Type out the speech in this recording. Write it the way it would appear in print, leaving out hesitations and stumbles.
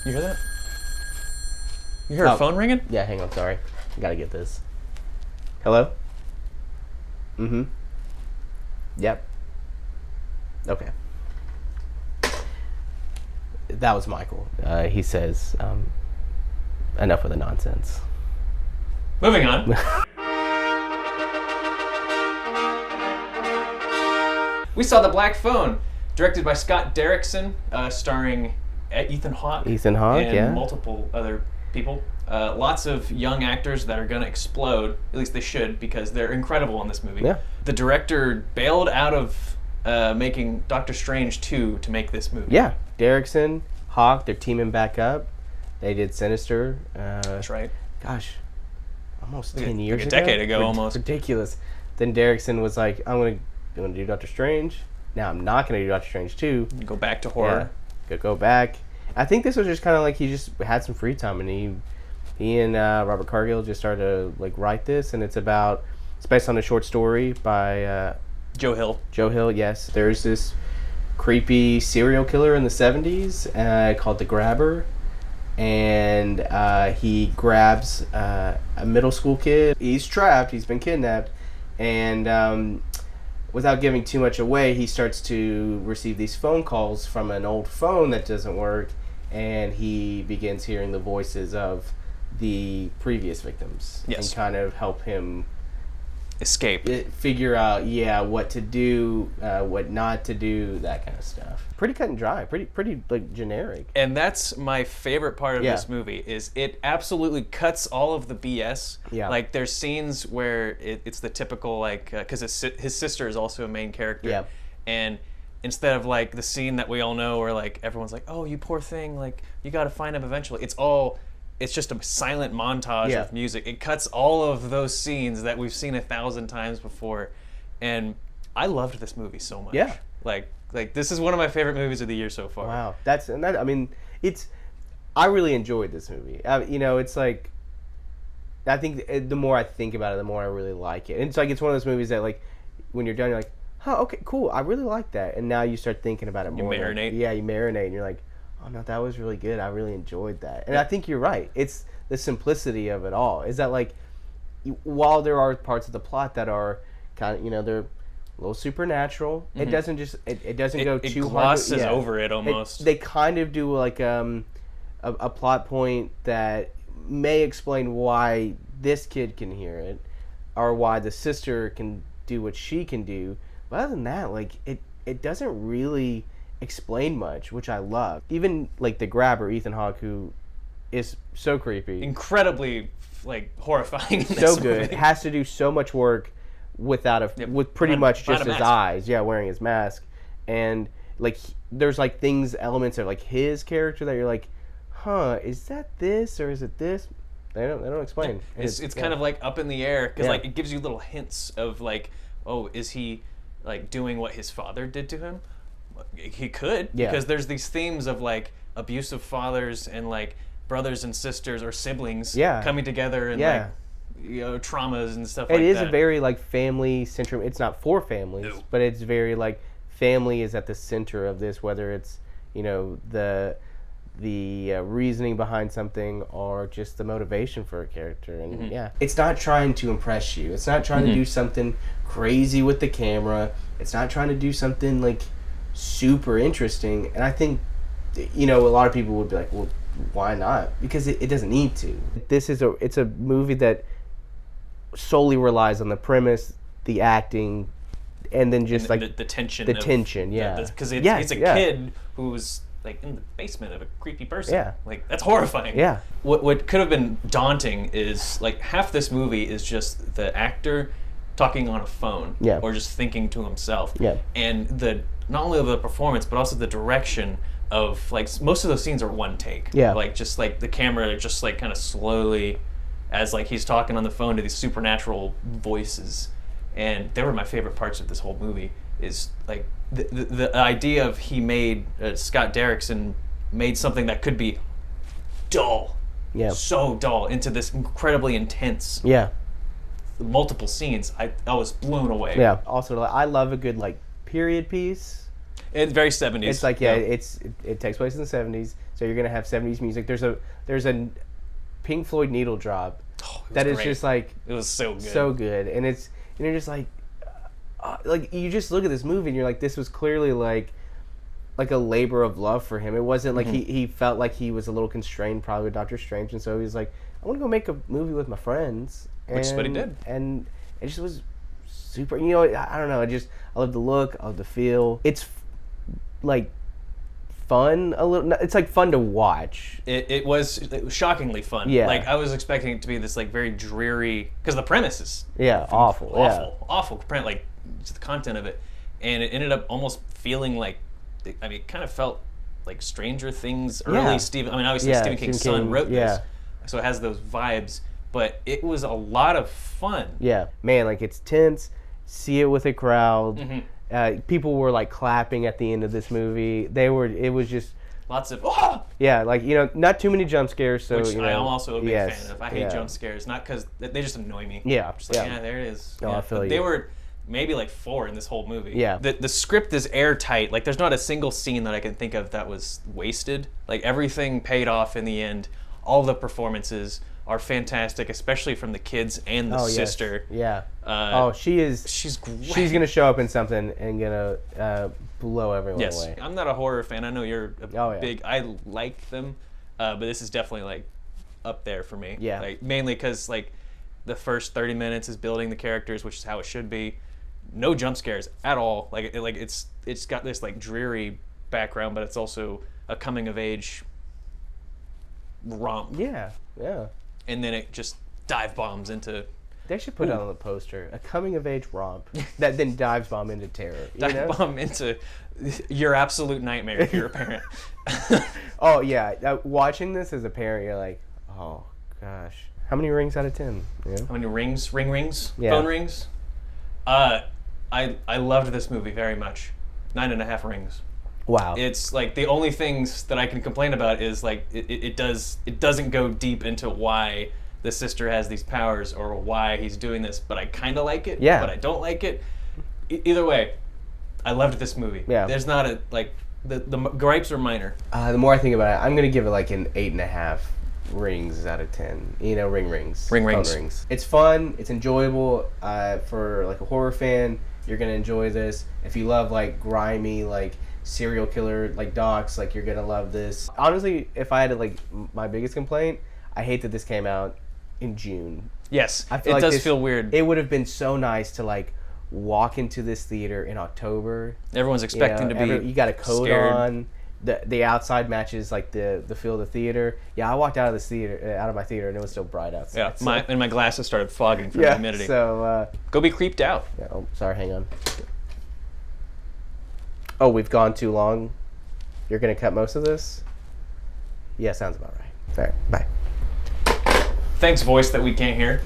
You hear that? You hear a phone ringing? Yeah, hang on, sorry. I gotta get this. Hello? Mm-hmm. Yep. Okay. That was Michael. He says, enough of the nonsense. Moving on. We saw The Black Phone, directed by Scott Derrickson, starring Ethan Hawke. Ethan Hawke, and yeah. multiple other people. Lots of young actors that are going to explode. At least they should, because they're incredible in this movie. Yeah. The director bailed out of making Doctor Strange 2 to make this movie. Yeah. Derrickson, Hawke, they're teaming back up. They did Sinister. That's right. Gosh, almost Like 10 a years ago. decade ago, almost. Ridiculous. Then Derrickson was like, I'm gonna do Doctor Strange. Now I'm not gonna do Doctor Strange 2. Go back to horror. Yeah, go back. I think this was just kind of like he just had some free time, and he and Robert Cargill just started to like write this, and it's based on a short story by Joe Hill. Joe Hill. Yes, there's this creepy serial killer in the 70s called the Grabber, and he grabs a middle school kid. He's trapped. He's been kidnapped, and without giving too much away, he starts to receive these phone calls from an old phone that doesn't work, and he begins hearing the voices of the previous victims. Yes. And kind of help him Escape. figure out, what to do, what not to do, that kind of stuff. Pretty cut and dry, pretty like generic. And that's my favorite part of Yeah. this movie, is it absolutely cuts all of the BS. Yeah. Like, there's scenes where it's the typical, like, because his sister is also a main character. Yeah. And instead of, like, the scene that we all know where, like, everyone's like, oh, you poor thing, like, you got to find him eventually. It's just a silent montage Yeah. of music. It cuts all of those scenes that we've seen 1,000 times before. And I loved this movie so much. Yeah. Like this is one of my favorite movies of the year so far. Wow, I really enjoyed this movie. It's like, I think the more I think about it, the more I really like it. And it's like, it's one of those movies that, like, when you're done, you're like, huh, okay, cool, I really like that. And now you start thinking about it more. You marinate. You marinate, and you're like, oh no, that was really good. I really enjoyed that. And I think you're right. It's the simplicity of it all. Is that, like, while there are parts of the plot that are kind of, they're a little supernatural. Mm-hmm. It doesn't just it doesn't go too hard. Glosses over it almost. They kind of do like a plot point that may explain why this kid can hear it, or why the sister can do what she can do. But other than that, like, it doesn't really explain much, which I love. Even like the Grabber, Ethan Hawke, who is so creepy, incredibly, like, horrifying. In so this good, movie. has to do so much work with pretty much just his eyes, wearing his mask. And like, there's like elements of like his character that you're like, huh, is that this or is it this? They don't explain. It's kind of like up in the air, because like, it gives you little hints of like, oh, is he like doing what his father did to him? He could, because there's these themes of like abusive fathers and like brothers and sisters or siblings coming together and like, traumas and stuff like that. It is a very like family centric. It's not for families, but it's very like family is at the center of this, whether it's the reasoning behind something or just the motivation for a character. And it's not trying to impress you. It's not trying to do something crazy with the camera. It's not trying to do something like super interesting. And I think a lot of people would be like, well, why not? Because it doesn't need to. It's a movie that solely relies on the premise, the acting, and then just like the tension. The tension, because it's a kid who's like in the basement of a creepy person. Yeah. Like, that's horrifying. Yeah. What could have been daunting is like half this movie is just the actor talking on a phone. Yeah. Or just thinking to himself. Yeah. And not only the performance but also the direction of, like, most of those scenes are one take. Yeah. Like, just like the camera just like kind of slowly, as like he's talking on the phone to these supernatural voices. And they were my favorite parts of this whole movie. Is like the idea of Scott Derrickson made something that could be dull, so dull, into this incredibly intense, multiple scenes. I was blown away. Yeah. Also, I love a good like period piece. It's very 70s. It's like it takes place in the 70s. It's So you're gonna have 70s music. There's a Pink Floyd needle drop that is great. just like It was so good. so good, and you're just like you just look at this movie and you're like, this was clearly like a labor of love for him. It wasn't like he felt like he was a little constrained probably with Doctor Strange, and so he was like, I want to go make a movie with my friends, Which is what he did. and it just was super. You know, I don't know. I love the look. I love the feel. It's like fun a little. It's like fun to watch. It was shockingly fun. Yeah. Like I was expecting it to be this like very dreary, because the premise is Awful. awful. Like just the content of it, and it ended up almost feeling like, I mean, it kind of felt like Stranger Things early Stephen. I mean, obviously Stephen King's son wrote this, so it has those vibes. But it was a lot of fun. Yeah, man, like it's tense. See it with a crowd. People were like clapping at the end of this movie. It was just lots of like, you know, not too many jump scares. So which you know, I am also a big fan of. I hate jump scares, not because they just annoy me. Yeah, just like there it is. No, I feel you. They were maybe like 4 in this whole movie. Yeah. The script is airtight. Like there's not a single scene that I can think of that was wasted. Like everything paid off in the end. All the performances are fantastic, especially from the kids and the sister. Yes. She's great. She's gonna show up in something and gonna blow everyone away. I'm not a horror fan. I know you're big. I like them, but this is definitely like up there for me. Yeah. Like mainly because like the first 30 minutes is building the characters, which is how it should be. No jump scares at all. Like it's got this like dreary background, but it's also a coming of age romp. Yeah. And then it just dive bombs into. They should put it on the poster, a coming of age romp that then dives bomb into terror. Bomb into your absolute nightmare if you're a parent. Oh yeah, watching this as a parent, you're like, oh gosh, how many rings out of 10? You know? How many rings? Rings? Yeah. Phone rings? I loved this movie very much. 9.5 rings. Wow. It's like the only things that I can complain about is like it doesn't go deep into why the sister has these powers or why he's doing this, but I kind of like it. Yeah. But I don't like it. Either way, I loved this movie. Yeah. There's not a like the gripes are minor. The more I think about it, I'm gonna give it like an 8.5 rings out of 10. You know, rings. Phone rings. It's fun. It's enjoyable. For like a horror fan, you're gonna enjoy this. If you love like grimy like serial killer like docs, like you're gonna love this. Honestly, if I had to, like my biggest complaint, I hate that this came out in June. Yes, I feel it like does feel weird. It would have been so nice to like walk into this theater in October. Everyone's expecting to be you got a coat scared. on. The outside matches like the feel of the theater. Yeah, I walked out of my theater and it was still bright outside. Yeah, so. my glasses started fogging from the humidity. So go be creeped out. yeah, oh, sorry, hang on. Oh, we've gone too long. You're gonna cut most of this? Yeah, sounds about right. All right, bye. Thanks, voice that we can't hear.